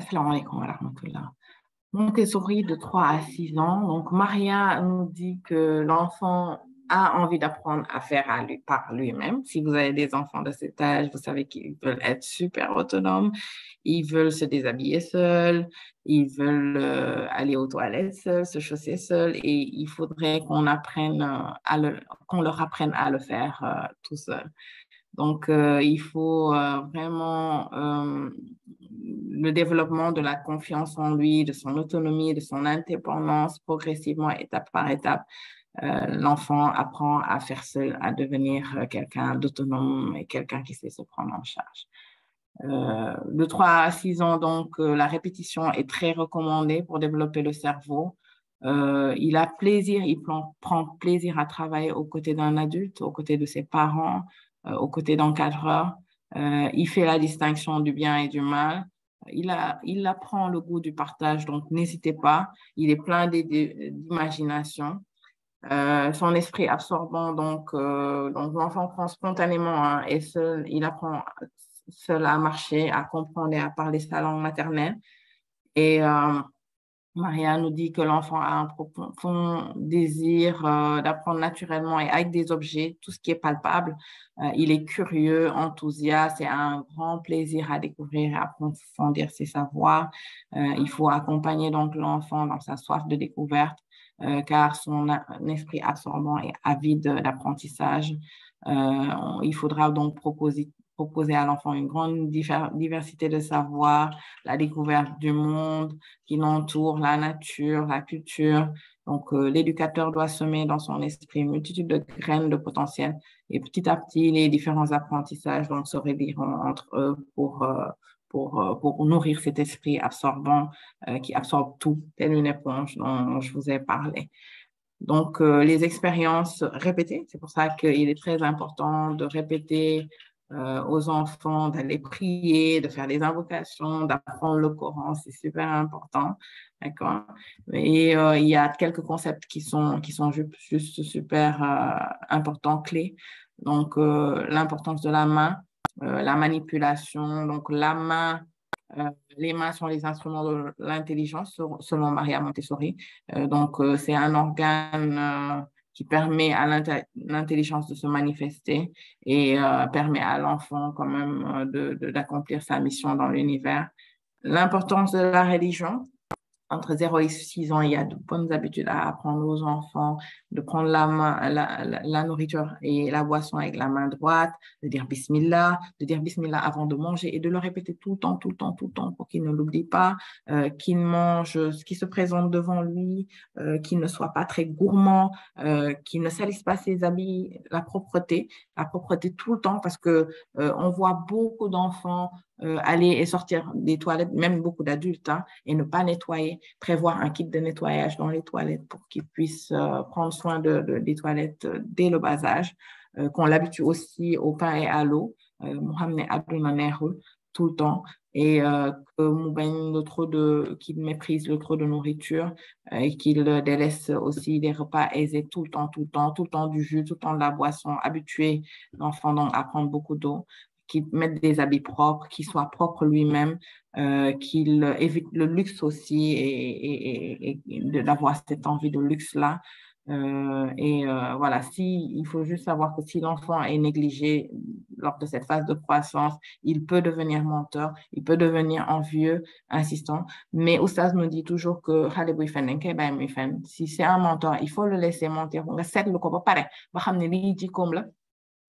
Assalamu alaikum wa rahmatullah. Montessori de 3 à 6 ans. Donc, Maria nous dit que l'enfant a envie d'apprendre à faire par lui-même. Si vous avez des enfants de cet âge, vous savez qu'ils veulent être super autonomes. Ils veulent se déshabiller seuls. Ils veulent aller aux toilettes seuls, se chausser seuls. Et il faudrait qu'on leur apprenne à le faire tout seul. Donc, il faut vraiment le développement de la confiance en lui, de son autonomie, de son indépendance, progressivement, étape par étape. L'enfant apprend à faire seul, à devenir quelqu'un d'autonome et quelqu'un qui sait se prendre en charge. De 3 à 6 ans, donc, la répétition est très recommandée pour développer le cerveau. Il a plaisir, prend plaisir à travailler aux côtés d'un adulte, aux côtés de ses parents, aux côtés d'encadreurs. Il fait la distinction du bien et du mal. Il apprend le goût du partage, donc n'hésitez pas. Il est plein d'imagination. Son esprit absorbant, donc l'enfant prend spontanément et seul, il apprend seul à marcher, à comprendre et à parler sa langue maternelle. Et Maria nous dit que l'enfant a un profond désir d'apprendre naturellement et avec des objets, tout ce qui est palpable. Il est curieux, enthousiaste et a un grand plaisir à découvrir et à approfondir ses savoirs. Il faut accompagner donc l'enfant dans sa soif de découverte car son esprit absorbant est avide d'apprentissage. Il faudra donc proposer à l'enfant une grande diversité de savoirs, la découverte du monde qui l'entoure, la nature, la culture. Donc, l'éducateur doit semer dans son esprit une multitude de graines de potentiel et petit à petit, les différents apprentissages donc, se réveilleront entre eux pour nourrir cet esprit absorbant qui absorbe tout, telle une éponge dont je vous ai parlé. Donc, les expériences répétées, c'est pour ça qu'il est très important de répéter aux enfants, d'aller prier, de faire des invocations, d'apprendre le Coran, c'est super important, d'accord? Et il y a quelques concepts qui sont juste super importants, clés. Donc, l'importance de la main, la manipulation, donc la main, les mains sont les instruments de l'intelligence, selon Maria Montessori. Donc, c'est un organe qui permet à l'intelligence de se manifester et permet à l'enfant quand même d'accomplir sa mission dans l'univers. L'importance de la religion. Entre 0 et 6 ans, il y a de bonnes habitudes à apprendre aux enfants, de prendre la nourriture et la boisson avec la main droite, de dire Bismillah avant de manger et de le répéter tout le temps pour qu'il ne l'oublie pas, qu'il mange ce qui se présente devant lui, qu'il ne soit pas très gourmand, qu'il ne salisse pas ses habits, la propreté tout le temps parce que on voit beaucoup d'enfants aller et sortir des toilettes, même beaucoup d'adultes, et ne pas nettoyer, prévoir un kit de nettoyage dans les toilettes pour qu'ils puissent prendre soin des toilettes dès le bas âge, qu'on l'habitue aussi au pain et à l'eau, tout le temps, et qu'il méprise le trop de nourriture et qu'il délaisse aussi des repas aisés tout le temps du jus, tout le temps de la boisson, habituer l'enfant donc à prendre beaucoup d'eau, qu'il mette des habits propres, qu'il soit propre lui-même, qu'il évite le luxe aussi et d'avoir cette envie de luxe-là. Voilà, il faut juste savoir que si l'enfant est négligé lors de cette phase de croissance, il peut devenir menteur, il peut devenir envieux, insistant. Mais Oustaz nous dit toujours que si c'est un menteur, il faut le laisser mentir.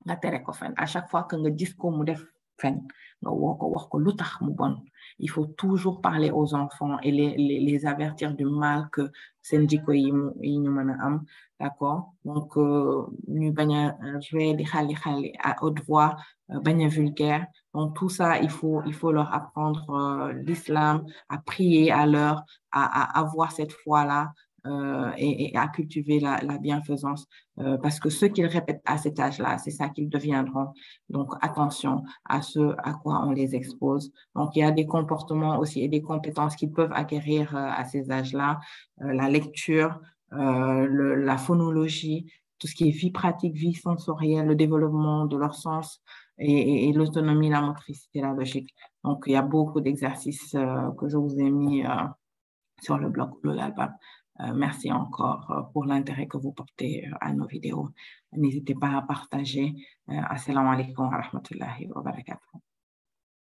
Nga tere ko fen à chaque fois que nga gis ko mu def fen nga woo ko wax ko lu tax mu bon il faut toujours parler aux enfants et les avertir du mal que seen jikko yi ñu mën a am d'accord donc ñu bañ a jouer di xali à haute voix bañ a vulgaire donc tout ça il faut leur apprendre l'islam à prier à l'heure à avoir cette foi-là et à cultiver la bienfaisance parce que ce qu'ils répètent à cet âge-là, c'est ça qu'ils deviendront. Donc, attention à ce à quoi on les expose. Donc, il y a des comportements aussi et des compétences qu'ils peuvent acquérir à ces âges-là. La lecture, la phonologie, tout ce qui est vie pratique, vie sensorielle, le développement de leur sens et l'autonomie, la motricité, la logique. Donc, il y a beaucoup d'exercices que je vous ai mis sur le blog Oulou Albab. Merci encore pour l'intérêt que vous portez à nos vidéos. N'hésitez pas à partager. Assalamu alaikum wa rahmatullahi wa barakatuh.